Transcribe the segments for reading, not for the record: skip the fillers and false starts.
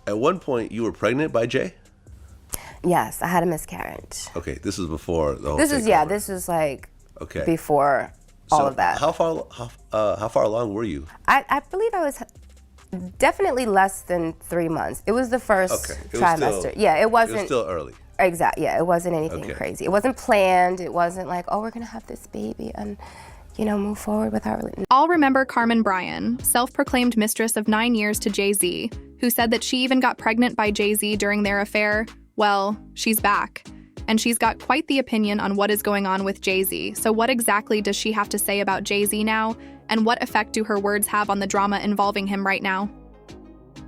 At one point, you were pregnant by Jay? Yes, I had a miscarriage. Okay, this was before the whole This is, yeah, takeover. this was like Okay. before all of that. How far along were you? I believe I was definitely less than 3 months. It was the first trimester. It wasn't. It was still early. Exactly. Yeah, it wasn't anything Okay. crazy. It wasn't planned. It wasn't like, oh, we're gonna have this baby and, move forward with our relationship. All remember Carmen Bryan, self-proclaimed mistress of 9 years to Jay-Z, who said that she even got pregnant by Jay-Z during their affair. Well, she's back. And she's got quite the opinion on what is going on with Jay-Z. So what exactly does she have to say about Jay-Z now? And what effect do her words have on the drama involving him right now?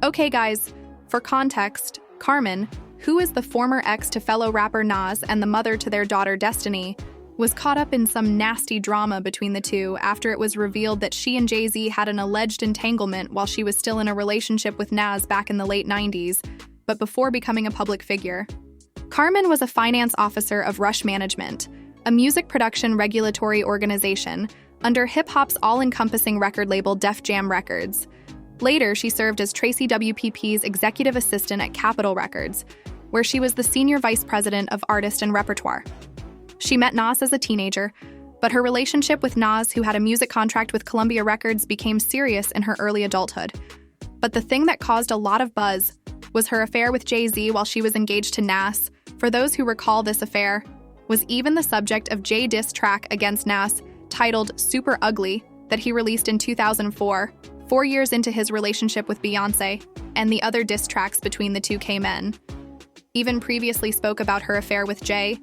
Okay, guys, for context, Carmen, who is the former ex to fellow rapper Nas and the mother to their daughter Destiny, was caught up in some nasty drama between the two after it was revealed that she and Jay-Z had an alleged entanglement while she was still in a relationship with Nas back in the late 90s, but before becoming a public figure. Carmen was a finance officer of Rush Management, a music production regulatory organization under hip-hop's all-encompassing record label Def Jam Records. Later, she served as Tracy WPP's executive assistant at Capitol Records, where she was the senior vice president of artist and repertoire. She met Nas as a teenager, but her relationship with Nas, who had a music contract with Columbia Records, became serious in her early adulthood. But the thing that caused a lot of buzz was her affair with Jay-Z while she was engaged to Nas. For those who recall this affair, was even the subject of Jay diss track against Nas titled Super Ugly that he released in 2004, 4 years into his relationship with Beyoncé, and the other diss tracks between the two K-men. Even previously spoke about her affair with Jay,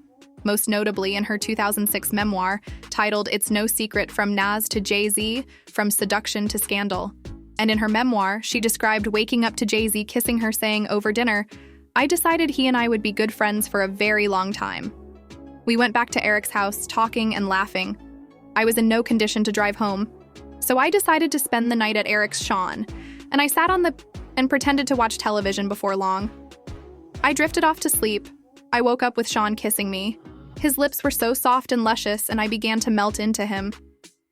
most notably in her 2006 memoir titled It's No Secret From Nas to Jay-Z, From Seduction to Scandal. And in her memoir, she described waking up to Jay-Z kissing her saying over dinner, I decided he and I would be good friends for a very long time. We went back to Eric's house, talking and laughing. I was in no condition to drive home, so I decided to spend the night at Eric's Sean, and I sat and pretended to watch television before long. I drifted off to sleep. I woke up with Sean kissing me. His lips were so soft and luscious, and I began to melt into him.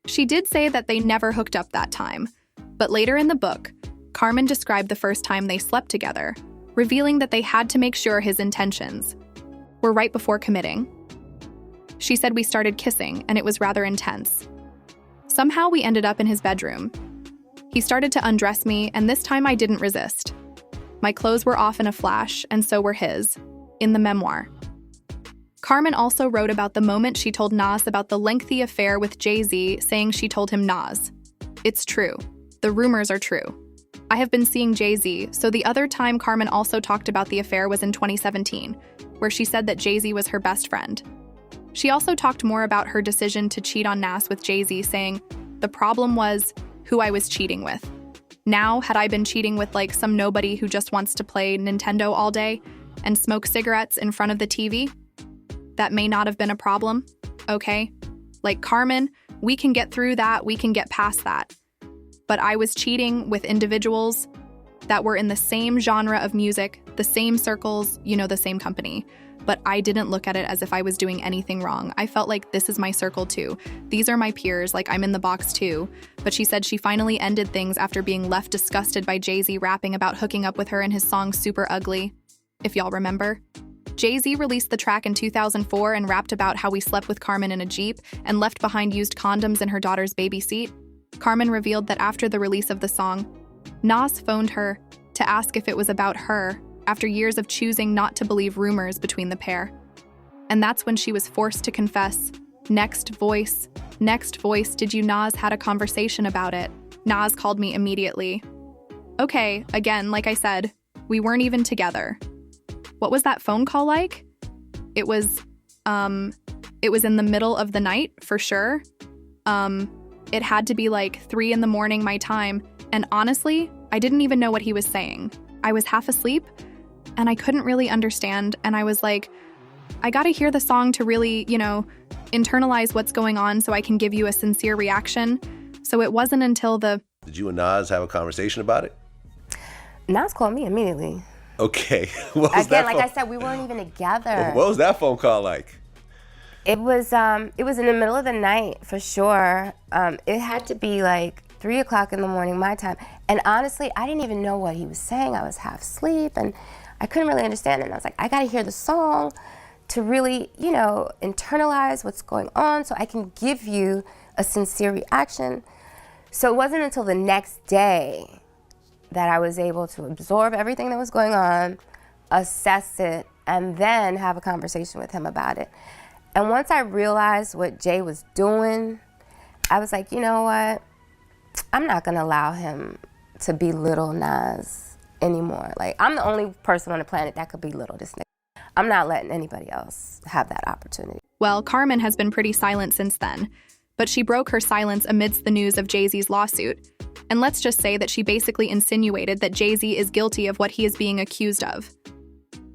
She did say that they never hooked up that time, but later in the book, Carmen described the first time they slept together, revealing that they had to make sure his intentions were right before committing. She said we started kissing, and it was rather intense. Somehow we ended up in his bedroom. He started to undress me, and this time I didn't resist. My clothes were off in a flash, and so were his, in the memoir. Carmen also wrote about the moment she told Nas about the lengthy affair with Jay-Z, saying she told him, Nas, it's true. The rumors are true. I have been seeing Jay-Z, so the other time Carmen also talked about the affair was in 2017, where she said that Jay-Z was her best friend. She also talked more about her decision to cheat on Nas with Jay-Z, saying, the problem was who I was cheating with. Now, had I been cheating with like some nobody who just wants to play Nintendo all day and smoke cigarettes in front of the TV, that may not have been a problem, okay? Like Carmen, we can get through that, we can get past that. But I was cheating with individuals that were in the same genre of music, the same circles, the same company. But I didn't look at it as if I was doing anything wrong. I felt like this is my circle too. These are my peers, like I'm in the box too. But she said she finally ended things after being left disgusted by Jay-Z rapping about hooking up with her in his song Super Ugly, if y'all remember. Jay-Z released the track in 2004 and rapped about how he slept with Carmen in a Jeep and left behind used condoms in her daughter's baby seat. Carmen revealed that after the release of the song, Nas phoned her to ask if it was about her after years of choosing not to believe rumors between the pair. And that's when she was forced to confess, next voice, did you Nas had a conversation about it? Nas called me immediately. Okay, again, like I said, we weren't even together. What was that phone call like? It was in the middle of the night, for sure. It had to be like 3 a.m. my time, and honestly, I didn't even know what he was saying. I was half asleep, and I couldn't really understand, and I was like, I gotta hear the song to really, internalize what's going on so I can give you a sincere reaction. So it wasn't until Did you and Nas have a conversation about it? Nas called me immediately. Okay. What was Again, like I said, we weren't even together. What was that phone call like? It was in the middle of the night, for sure. It had to be like 3 o'clock in the morning, my time. And honestly, I didn't even know what he was saying. I was half asleep and I couldn't really understand it. And I was like, I gotta hear the song to really, internalize what's going on so I can give you a sincere reaction. So it wasn't until the next day that I was able to absorb everything that was going on, assess it, and then have a conversation with him about it. And once I realized what Jay was doing, I was like, you know what? I'm not gonna allow him to belittle Nas anymore. Like, I'm the only person on the planet that could belittle this nigga. I'm not letting anybody else have that opportunity. Well, Carmen has been pretty silent since then, but she broke her silence amidst the news of Jay-Z's lawsuit. And let's just say that she basically insinuated that Jay-Z is guilty of what he is being accused of.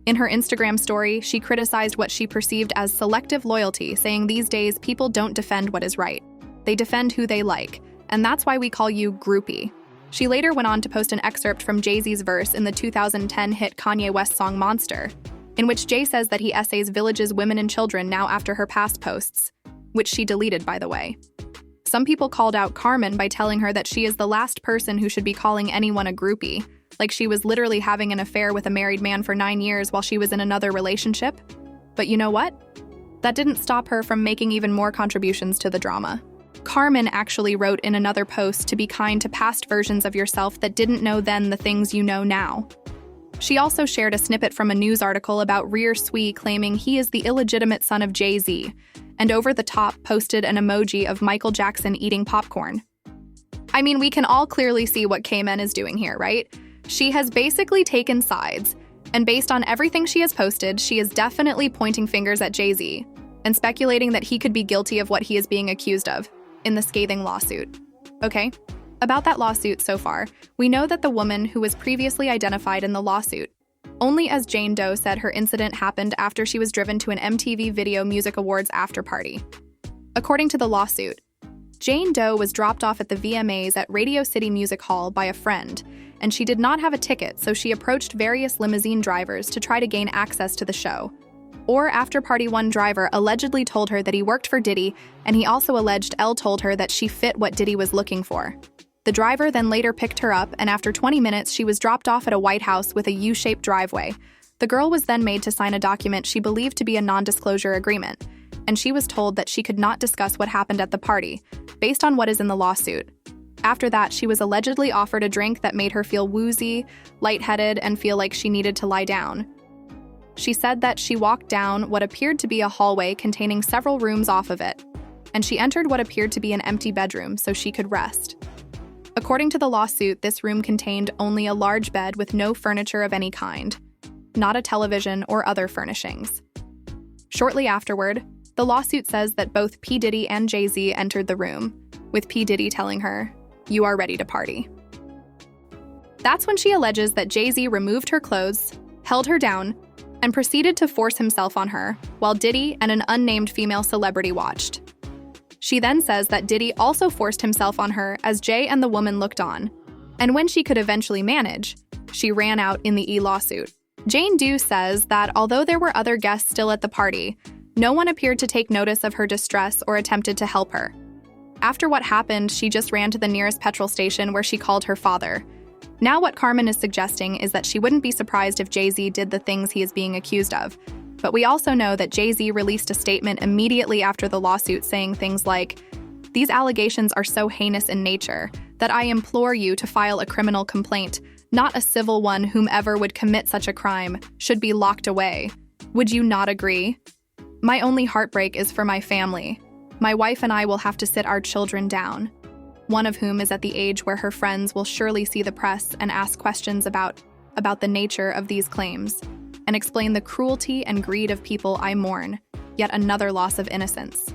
In her Instagram story, she criticized what she perceived as selective loyalty, saying these days people don't defend what is right. They defend who they like, and that's why we call you groupie. She later went on to post an excerpt from Jay-Z's verse in the 2010 hit Kanye West song Monster, in which Jay says that he essays villages, women, and children now after her past posts, which she deleted, by the way. Some people called out Carmen by telling her that she is the last person who should be calling anyone a groupie, like she was literally having an affair with a married man for 9 years while she was in another relationship. But you know what? That didn't stop her from making even more contributions to the drama. Carmen actually wrote in another post to be kind to past versions of yourself that didn't know then the things you know now. She also shared a snippet from a news article about Rear Sui claiming he is the illegitimate son of Jay-Z, and over the top posted an emoji of Michael Jackson eating popcorn. I mean, we can all clearly see what K-Men is doing here, right? She has basically taken sides, and based on everything she has posted, she is definitely pointing fingers at Jay-Z and speculating that he could be guilty of what he is being accused of in the scathing lawsuit. Okay? About that lawsuit so far, we know that the woman who was previously identified in the lawsuit, only as Jane Doe said her incident happened after she was driven to an MTV Video Music Awards after-party. According to the lawsuit, Jane Doe was dropped off at the VMAs at Radio City Music Hall by a friend, and she did not have a ticket, so she approached various limousine drivers to try to gain access to the show. Or after Party One driver allegedly told her that he worked for Diddy, and he also alleged Elle told her that she fit what Diddy was looking for. The driver then later picked her up, and after 20 minutes, she was dropped off at a White House with a U-shaped driveway. The girl was then made to sign a document she believed to be a non-disclosure agreement, and she was told that she could not discuss what happened at the party, based on what is in the lawsuit. After that, she was allegedly offered a drink that made her feel woozy, lightheaded, and feel like she needed to lie down. She said that she walked down what appeared to be a hallway containing several rooms off of it, and she entered what appeared to be an empty bedroom so she could rest. According to the lawsuit, this room contained only a large bed with no furniture of any kind, not a television or other furnishings. Shortly afterward, the lawsuit says that both P. Diddy and Jay-Z entered the room, with P. Diddy telling her, "You are ready to party." That's when she alleges that Jay-Z removed her clothes, held her down, and proceeded to force himself on her, while Diddy and an unnamed female celebrity watched. She then says that Diddy also forced himself on her as Jay and the woman looked on, and when she could eventually manage, she ran out in the lawsuit. Jane Doe says that although there were other guests still at the party, no one appeared to take notice of her distress or attempted to help her. After what happened, she just ran to the nearest petrol station where she called her father. Now what Carmen is suggesting is that she wouldn't be surprised if Jay-Z did the things he is being accused of. But we also know that Jay-Z released a statement immediately after the lawsuit saying things like, "These allegations are so heinous in nature that I implore you to file a criminal complaint, not a civil one. Whomever would commit such a crime should be locked away. Would you not agree? My only heartbreak is for my family. My wife and I will have to sit our children down, one of whom is at the age where her friends will surely see the press and ask questions about the nature of these claims, and explain the cruelty and greed of people I mourn, yet another loss of innocence."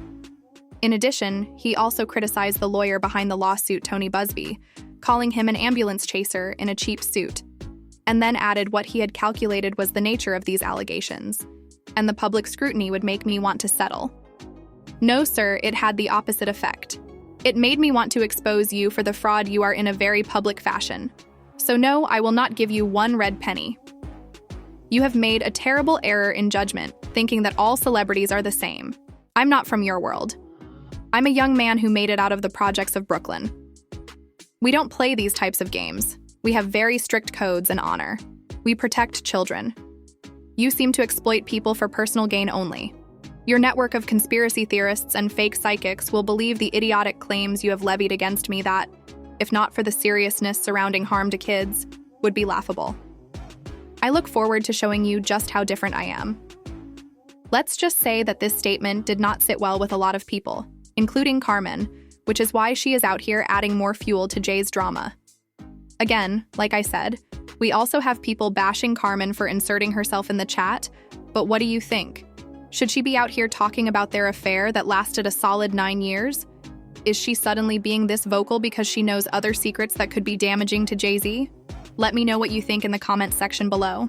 In addition, he also criticized the lawyer behind the lawsuit, Tony Busby, calling him an ambulance chaser in a cheap suit, and then added what he had calculated was the nature of these allegations, and the public scrutiny would make me want to settle. No, sir, it had the opposite effect. It made me want to expose you for the fraud you are in a very public fashion. So no, I will not give you one red penny. You have made a terrible error in judgment, thinking that all celebrities are the same. I'm not from your world. I'm a young man who made it out of the projects of Brooklyn. We don't play these types of games. We have very strict codes and honor. We protect children. You seem to exploit people for personal gain only. Your network of conspiracy theorists and fake psychics will believe the idiotic claims you have levied against me that, if not for the seriousness surrounding harm to kids, would be laughable. I look forward to showing you just how different I am. Let's just say that this statement did not sit well with a lot of people, including Carmen, which is why she is out here adding more fuel to Jay's drama. Again, like I said, we also have people bashing Carmen for inserting herself in the chat, but what do you think? Should she be out here talking about their affair that lasted a solid 9 years? Is she suddenly being this vocal because she knows other secrets that could be damaging to Jay-Z? Let me know what you think in the comments section below.